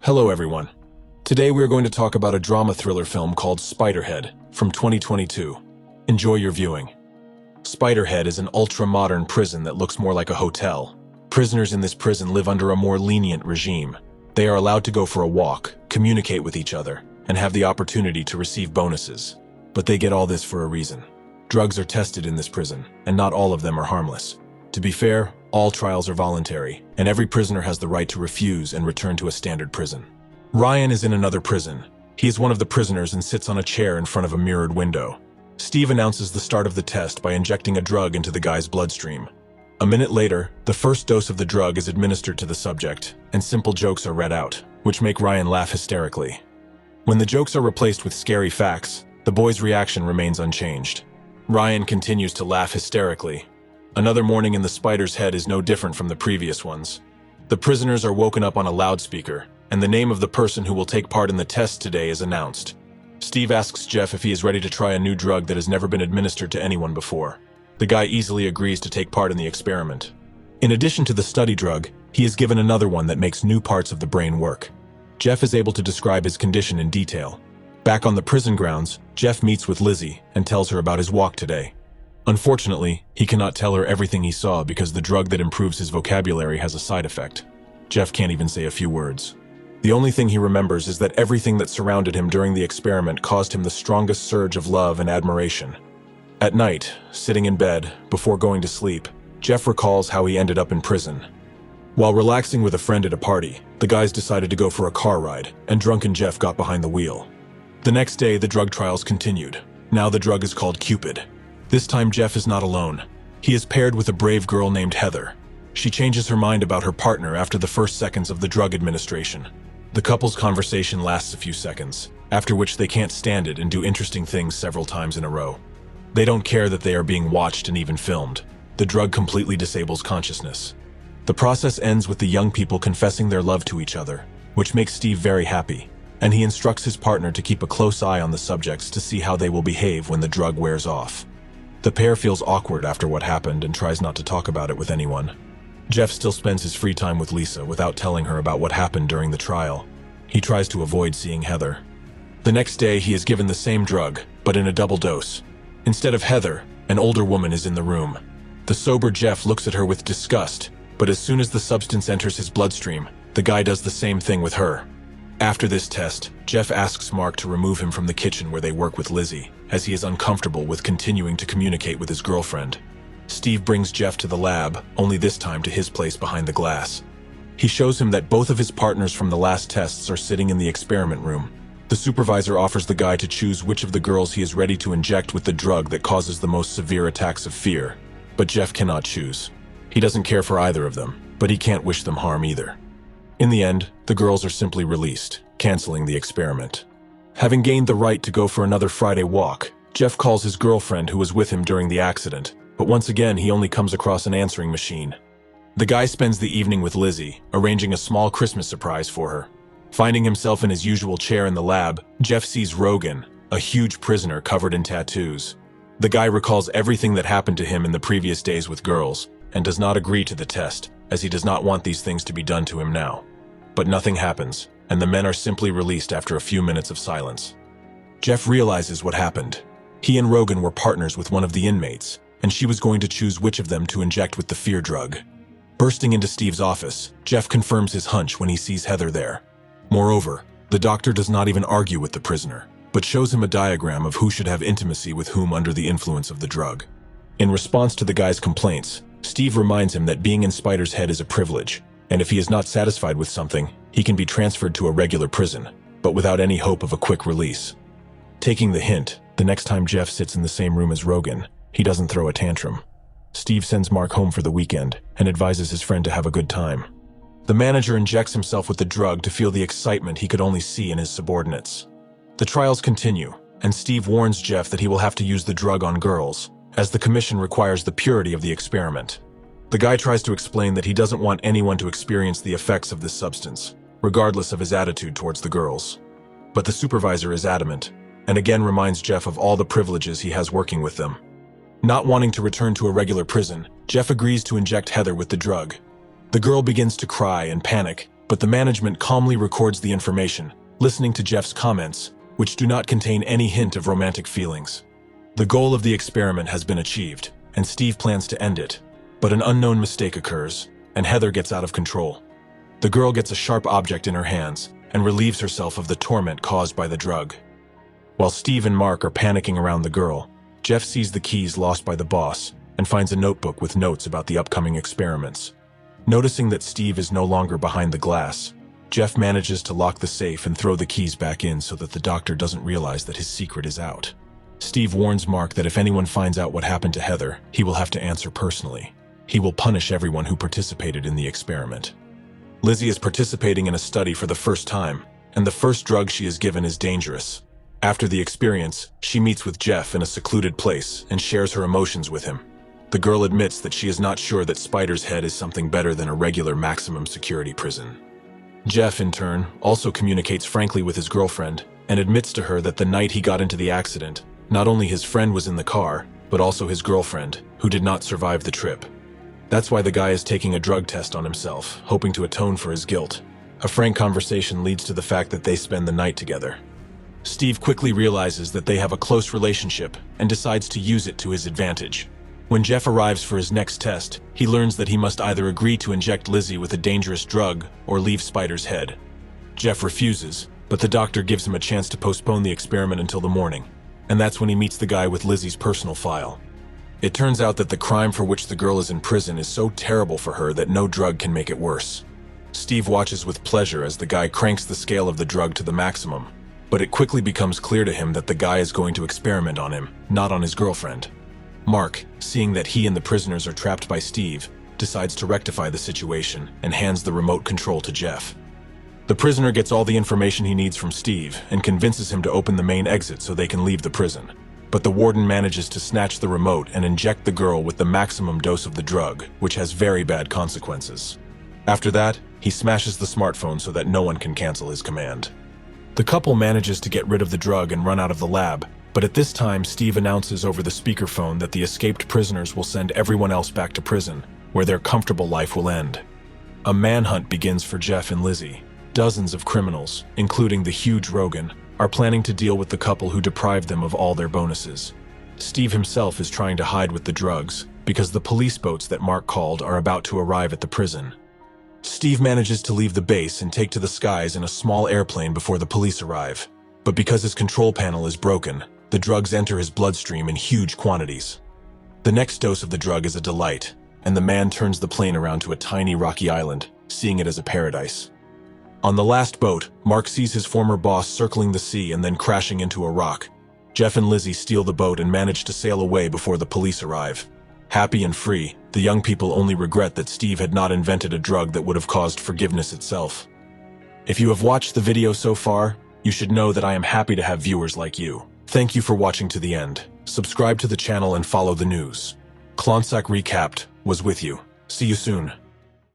Hello everyone. Today we are going to talk about a drama thriller film called Spiderhead from 2022. Enjoy your viewing. Spiderhead is an ultra-modern prison that looks more like a hotel. Prisoners in this prison live under a more lenient regime. They are allowed to go for a walk, communicate with each other, and have the opportunity to receive bonuses. But they get all this for a reason. Drugs are tested in this prison, and not all of them are harmless. To be fair, all trials are voluntary, and every prisoner has the right to refuse and return to a standard prison. Ryan is in another prison. He is one of the prisoners and sits on a chair in front of a mirrored window. Steve announces the start of the test by injecting a drug into the guy's bloodstream. A minute later, the first dose of the drug is administered to the subject, and simple jokes are read out, which make Ryan laugh hysterically. When the jokes are replaced with scary facts, the boy's reaction remains unchanged. Ryan continues to laugh hysterically. Another morning in the Spider's Head is no different from the previous ones. The prisoners are woken up on a loudspeaker, and the name of the person who will take part in the test today is announced. Steve asks Jeff if he is ready to try a new drug that has never been administered to anyone before. The guy easily agrees to take part in the experiment. In addition to the study drug, he is given another one that makes new parts of the brain work. Jeff is able to describe his condition in detail. Back on the prison grounds, Jeff meets with Lizzie and tells her about his walk today. Unfortunately, he cannot tell her everything he saw because the drug that improves his vocabulary has a side effect. Jeff can't even say a few words. The only thing he remembers is that everything that surrounded him during the experiment caused him the strongest surge of love and admiration. At night, sitting in bed, before going to sleep, Jeff recalls how he ended up in prison. While relaxing with a friend at a party, the guys decided to go for a car ride, and drunken Jeff got behind the wheel. The next day, the drug trials continued. Now the drug is called Cupid. This time Jeff is not alone. He is paired with a brave girl named Heather. She changes her mind about her partner after the first seconds of the drug administration. The couple's conversation lasts a few seconds, after which they can't stand it and do interesting things several times in a row. They don't care that they are being watched and even filmed. The drug completely disables consciousness. The process ends with the young people confessing their love to each other, which makes Steve very happy, and he instructs his partner to keep a close eye on the subjects to see how they will behave when the drug wears off. The pair feels awkward after what happened and tries not to talk about it with anyone. Jeff still spends his free time with Lisa without telling her about what happened during the trial. He tries to avoid seeing Heather. The next day, he is given the same drug, but in a double dose. Instead of Heather, an older woman is in the room. The sober Jeff looks at her with disgust, but as soon as the substance enters his bloodstream, the guy does the same thing with her. After this test, Jeff asks Mark to remove him from the kitchen where they work with Lizzie, as he is uncomfortable with continuing to communicate with his girlfriend. Steve brings Jeff to the lab, only this time to his place behind the glass. He shows him that both of his partners from the last tests are sitting in the experiment room. The supervisor offers the guy to choose which of the girls he is ready to inject with the drug that causes the most severe attacks of fear. But Jeff cannot choose. He doesn't care for either of them, but he can't wish them harm either. In the end, the girls are simply released, canceling the experiment. Having gained the right to go for another Friday walk, Jeff calls his girlfriend who was with him during the accident, but once again he only comes across an answering machine. The guy spends the evening with Lizzie, arranging a small Christmas surprise for her. Finding himself in his usual chair in the lab, Jeff sees Rogan, a huge prisoner covered in tattoos. The guy recalls everything that happened to him in the previous days with girls, and does not agree to the test, as he does not want these things to be done to him now. But nothing happens, and the men are simply released after a few minutes of silence. Jeff realizes what happened. He and Rogan were partners with one of the inmates, and she was going to choose which of them to inject with the fear drug. Bursting into Steve's office, Jeff confirms his hunch when he sees Heather there. Moreover, the doctor does not even argue with the prisoner, but shows him a diagram of who should have intimacy with whom under the influence of the drug. In response to the guy's complaints, Steve reminds him that being in Spider's Head is a privilege, and if he is not satisfied with something, he can be transferred to a regular prison, but without any hope of a quick release. Taking the hint, the next time Jeff sits in the same room as Rogan, he doesn't throw a tantrum. Steve sends Mark home for the weekend and advises his friend to have a good time. The manager injects himself with the drug to feel the excitement he could only see in his subordinates. The trials continue, and Steve warns Jeff that he will have to use the drug on girls, as the commission requires the purity of the experiment. The guy tries to explain that he doesn't want anyone to experience the effects of this substance, regardless of his attitude towards the girls. But the supervisor is adamant, and again reminds Jeff of all the privileges he has working with them. Not wanting to return to a regular prison, Jeff agrees to inject Heather with the drug. The girl begins to cry and panic, but the management calmly records the information, listening to Jeff's comments, which do not contain any hint of romantic feelings. The goal of the experiment has been achieved, and Steve plans to end it, but an unknown mistake occurs, and Heather gets out of control. The girl gets a sharp object in her hands and relieves herself of the torment caused by the drug. While Steve and Mark are panicking around the girl, Jeff sees the keys lost by the boss and finds a notebook with notes about the upcoming experiments. Noticing that Steve is no longer behind the glass, Jeff manages to lock the safe and throw the keys back in so that the doctor doesn't realize that his secret is out. Steve warns Mark that if anyone finds out what happened to Heather, he will have to answer personally. He will punish everyone who participated in the experiment. Lizzie is participating in a study for the first time, and the first drug she is given is dangerous. After the experience, she meets with Jeff in a secluded place and shares her emotions with him. The girl admits that she is not sure that Spider's Head is something better than a regular maximum security prison. Jeff, in turn, also communicates frankly with his girlfriend and admits to her that the night he got into the accident, not only his friend was in the car, but also his girlfriend, who did not survive the trip. That's why the guy is taking a drug test on himself, hoping to atone for his guilt. A frank conversation leads to the fact that they spend the night together. Steve quickly realizes that they have a close relationship and decides to use it to his advantage. When Jeff arrives for his next test, he learns that he must either agree to inject Lizzie with a dangerous drug or leave Spider's Head. Jeff refuses, but the doctor gives him a chance to postpone the experiment until the morning, and that's when he meets the guy with Lizzie's personal file. It turns out that the crime for which the girl is in prison is so terrible for her that no drug can make it worse. Steve watches with pleasure as the guy cranks the scale of the drug to the maximum, but it quickly becomes clear to him that the guy is going to experiment on him, not on his girlfriend. Mark, seeing that he and the prisoners are trapped by Steve, decides to rectify the situation and hands the remote control to Jeff. The prisoner gets all the information he needs from Steve and convinces him to open the main exit so they can leave the prison. But the warden manages to snatch the remote and inject the girl with the maximum dose of the drug, which has very bad consequences. After that, he smashes the smartphone so that no one can cancel his command. The couple manages to get rid of the drug and run out of the lab, but at this time Steve announces over the speakerphone that the escaped prisoners will send everyone else back to prison, where their comfortable life will end. A manhunt begins for Jeff and Lizzie. Dozens of criminals, including the huge Rogan, are planning to deal with the couple who deprived them of all their bonuses. Steve himself is trying to hide with the drugs, because the police boats that Mark called are about to arrive at the prison. Steve manages to leave the base and take to the skies in a small airplane before the police arrive. But because his control panel is broken, the drugs enter his bloodstream in huge quantities. The next dose of the drug is a delight, and the man turns the plane around to a tiny rocky island, seeing it as a paradise. On the last boat, Mark sees his former boss circling the sea and then crashing into a rock. Jeff and Lizzie steal the boat and manage to sail away before the police arrive. Happy and free, the young people only regret that Steve had not invented a drug that would have caused forgiveness itself. If you have watched the video so far, you should know that I am happy to have viewers like you. Thank you for watching to the end. Subscribe to the channel and follow the news. Klontsak Recapped was with you. See you soon.